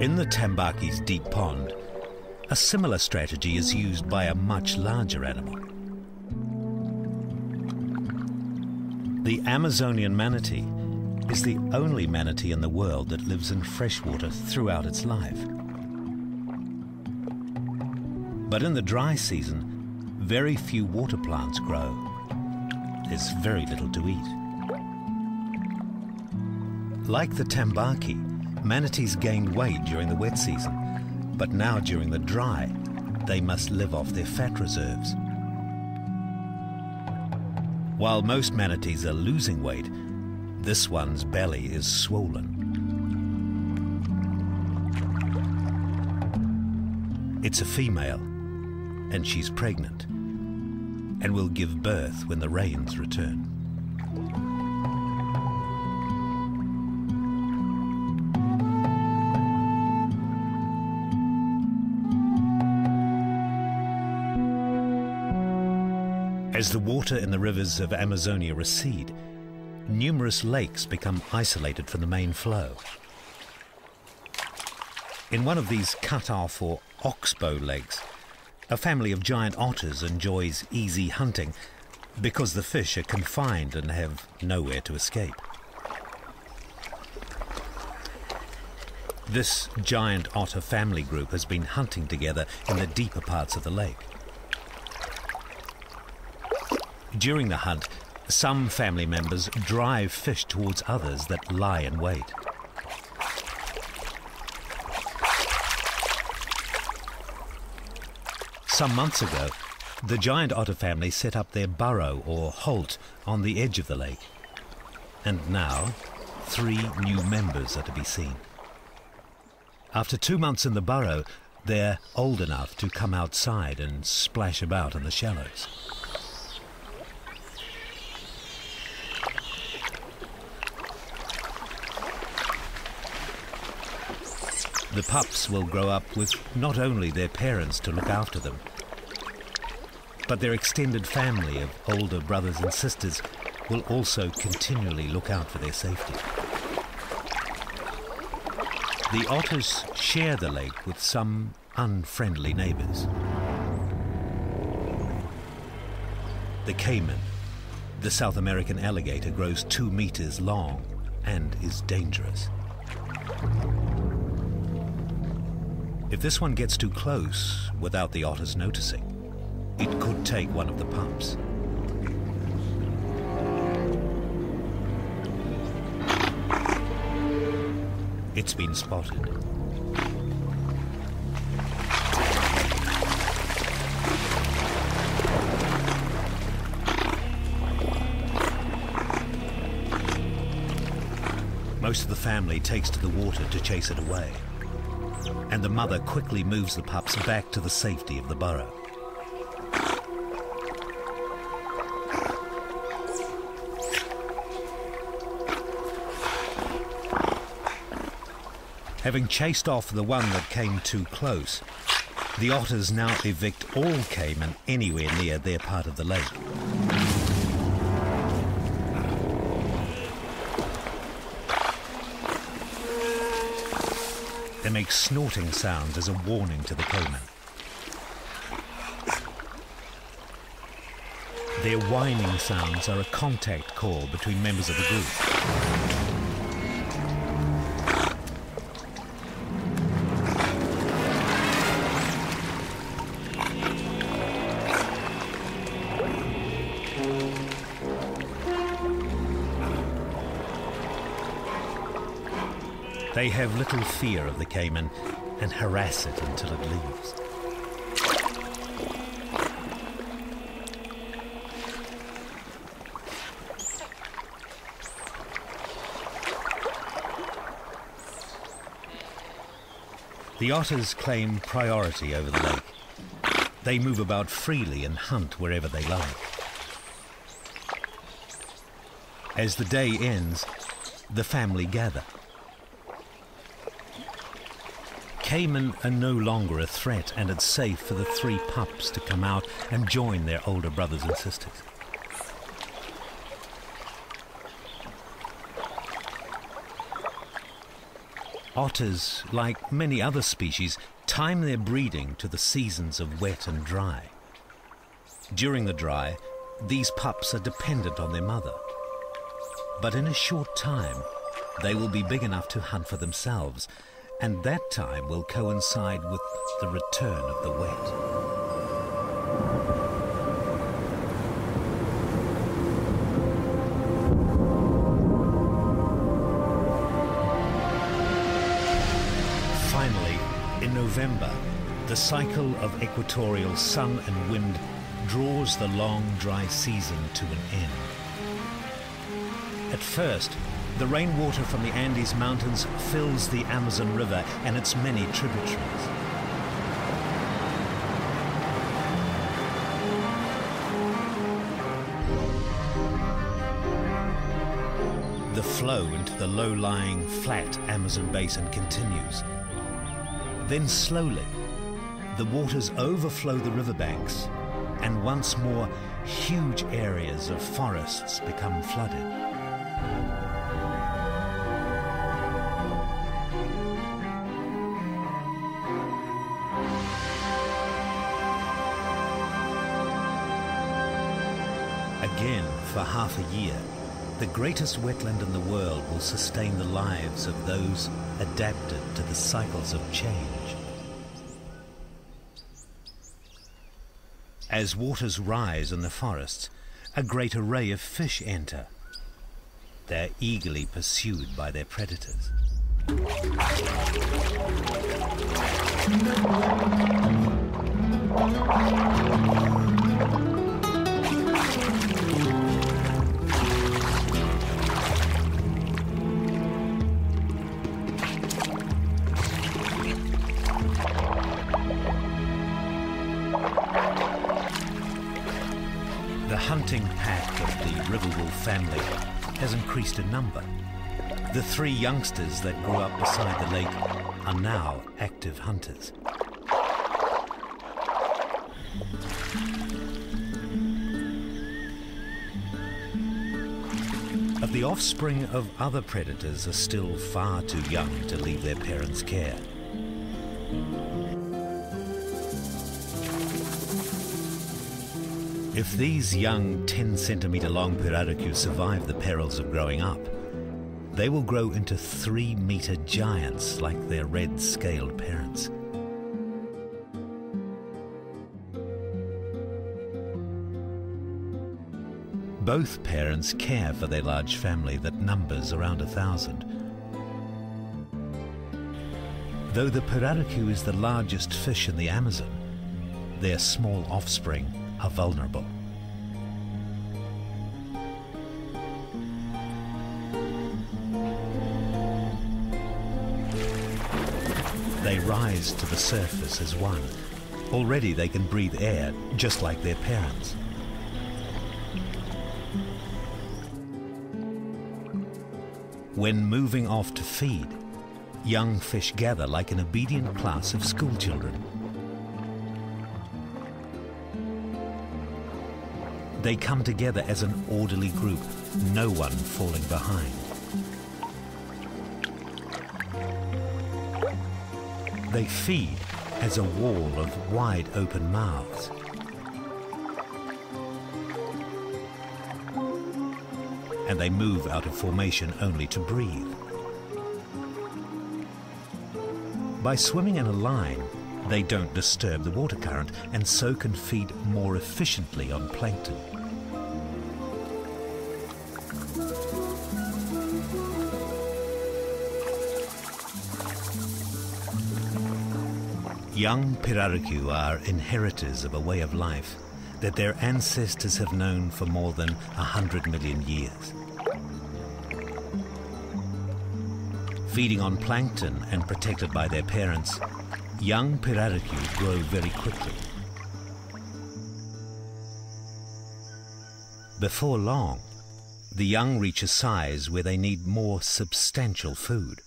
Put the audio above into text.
In the Tambaki's deep pond, a similar strategy is used by a much larger animal. The Amazonian manatee is the only manatee in the world that lives in freshwater throughout its life. But in the dry season, very few water plants grow. There's very little to eat. Like the tambaki, manatees gain weight during the wet season, but now during the dry, they must live off their fat reserves. While most manatees are losing weight, this one's belly is swollen. It's a female, and she's pregnant, and will give birth when the rains return. As the water in the rivers of Amazonia recede, numerous lakes become isolated from the main flow. In one of these cut-off or oxbow lakes, a family of giant otters enjoys easy hunting because the fish are confined and have nowhere to escape. This giant otter family group has been hunting together in the deeper parts of the lake. During the hunt, some family members drive fish towards others that lie in wait. Some months ago, the giant otter family set up their burrow or holt on the edge of the lake. And now, 3 new members are to be seen. After 2 months in the burrow, they're old enough to come outside and splash about in the shallows. The pups will grow up with not only their parents to look after them, but their extended family of older brothers and sisters will also continually look out for their safety. The otters share the lake with some unfriendly neighbors. The caiman, the South American alligator, grows 2 meters long and is dangerous. If this one gets too close without the otters noticing, it could take one of the pups. It's been spotted. Most of the family takes to the water to chase it away, and the mother quickly moves the pups back to the safety of the burrow. Having chased off the one that came too close, the otters now evict all caiman anywhere near their part of the lake. They make snorting sounds as a warning to the caiman. Their whining sounds are a contact call between members of the group. They have little fear of the caiman and harass it until it leaves. The otters claim priority over the lake. They move about freely and hunt wherever they like. As the day ends, the family gather. Caiman are no longer a threat, and it's safe for the 3 pups to come out and join their older brothers and sisters. Otters, like many other species, time their breeding to the seasons of wet and dry. During the dry, these pups are dependent on their mother. But in a short time, they will be big enough to hunt for themselves, and that time will coincide with the return of the wet. Finally, in November, the cycle of equatorial sun and wind draws the long, dry season to an end. At first, the rainwater from the Andes Mountains fills the Amazon River and its many tributaries. The flow into the low-lying, flat Amazon basin continues. Then slowly, the waters overflow the riverbanks, and once more, huge areas of forests become flooded. Again, for half a year, the greatest wetland in the world will sustain the lives of those adapted to the cycles of change. As waters rise in the forests, a great array of fish enter. They're eagerly pursued by their predators. The hunting pack of the river wolf family has increased in number. The 3 youngsters that grew up beside the lake are now active hunters. But the offspring of other predators are still far too young to leave their parents' care. If these young 10-centimetre long pirarucu survive the perils of growing up, they will grow into 3-metre giants like their red-scaled parents. Both parents care for their large family that numbers around 1,000. Though the pirarucu is the largest fish in the Amazon, their small offspring are vulnerable. They rise to the surface as one. Already they can breathe air, just like their parents. When moving off to feed, young fish gather like an obedient class of schoolchildren. They come together as an orderly group, no one falling behind. They feed as a wall of wide open mouths. And they move out of formation only to breathe. By swimming in a line, they don't disturb the water current and so can feed more efficiently on plankton. Young pirarucu are inheritors of a way of life that their ancestors have known for more than 100 million years. Feeding on plankton and protected by their parents, young pirarucu grow very quickly. Before long, the young reach a size where they need more substantial food.